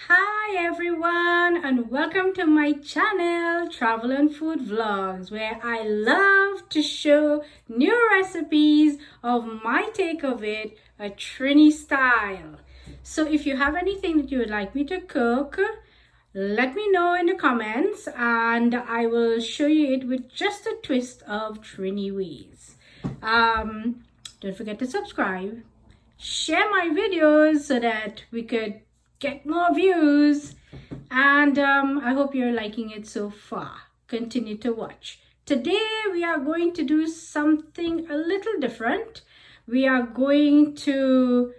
Hi everyone and welcome to my channel Travel and Food Vlogs, where I love to show new recipes of my take of it, a Trini style. So if you have anything that you would like me to cook, let me know in the comments and I will show you it with just a twist of Trini ways. Don't forget to subscribe, share my videos so that we could get more views, and I hope you're liking it so far. Continue to watch. Today we are going to do something a little different. We are going to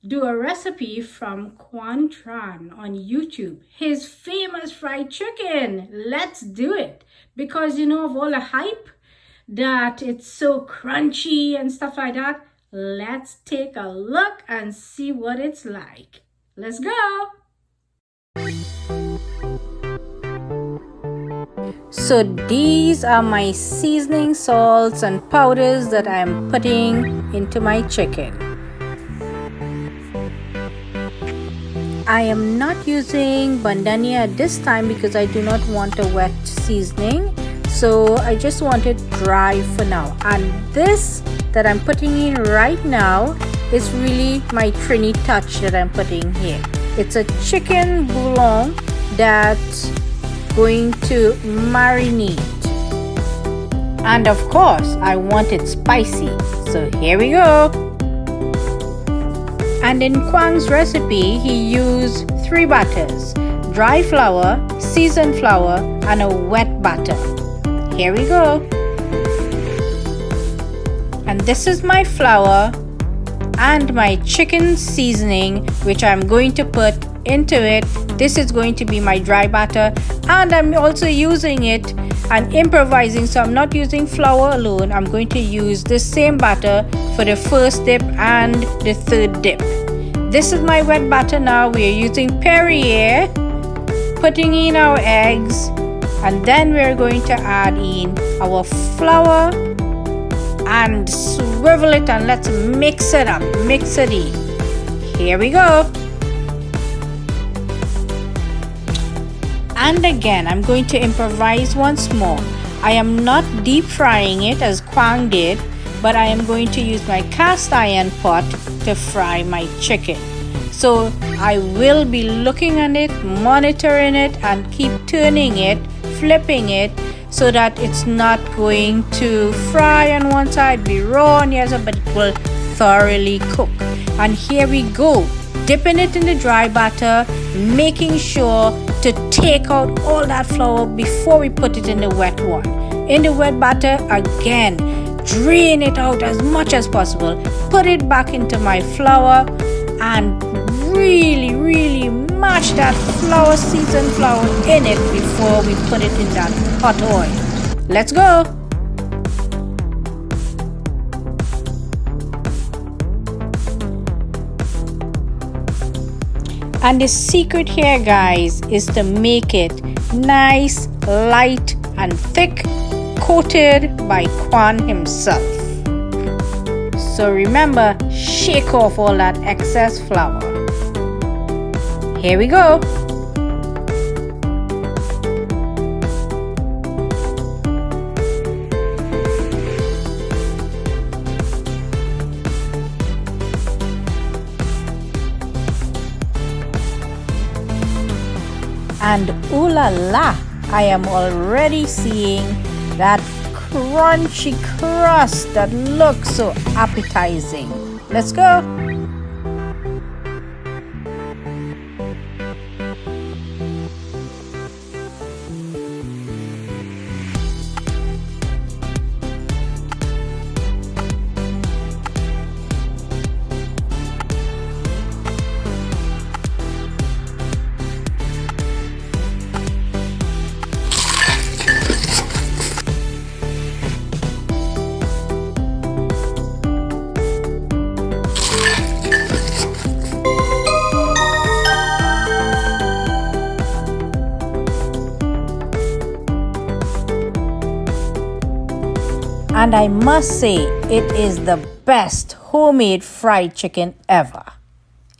do a recipe from Quangtran on YouTube, his famous fried chicken. Let's do it, because you know, of all the hype that it's so crunchy and stuff like that. Let's take a look and see what it's like. Let's go! So these are my seasoning salts and powders that I am putting into my chicken. I am not using bandania at this time because I do not want a wet seasoning. So I just want it dry for now. And this that I'm putting in right now is really my Trini touch that I'm putting here. It's a chicken bouillon that's going to marinate. And of course, I want it spicy. So here we go. And in Quang's recipe, he used 3 batters: dry flour, seasoned flour, and a wet batter. Here we go. And this is my flour and my chicken seasoning, which I'm going to put into it. This is going to be my dry batter, and I'm also using it and improvising, so I'm not using flour alone. I'm going to use the same batter for the first dip and the third dip. This is my wet batter. Now we are using Perrier, putting in our eggs, and then we're going to add in our flour and swivel it, and let's mix it up, mix it in. Here we go. And again, I'm going to improvise once more. I am not deep frying it as Quang did, but I am going to use my cast iron pot to fry my chicken. So I will be looking at it, monitoring it, and keep turning it, flipping it, so that it's not going to fry on one side, be raw on the other, but it will thoroughly cook. And here we go, dipping it in the dry batter, making sure to take out all that flour before we put it in the wet one. In the wet batter, again, drain it out as much as possible, put it back into my flour, and really mash that flour, seasoned flour in it before we put it in that hot oil. Let's go. And the secret here, guys, is to make it nice, light, and thick, coated by Quan himself. So remember, shake off all that excess flour. Here we go. And ooh la la, I am already seeing that crunchy crust that looks so appetizing. Let's go. And I must say, it is the best homemade fried chicken ever.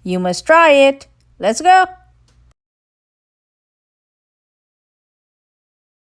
You must try it. Let's go.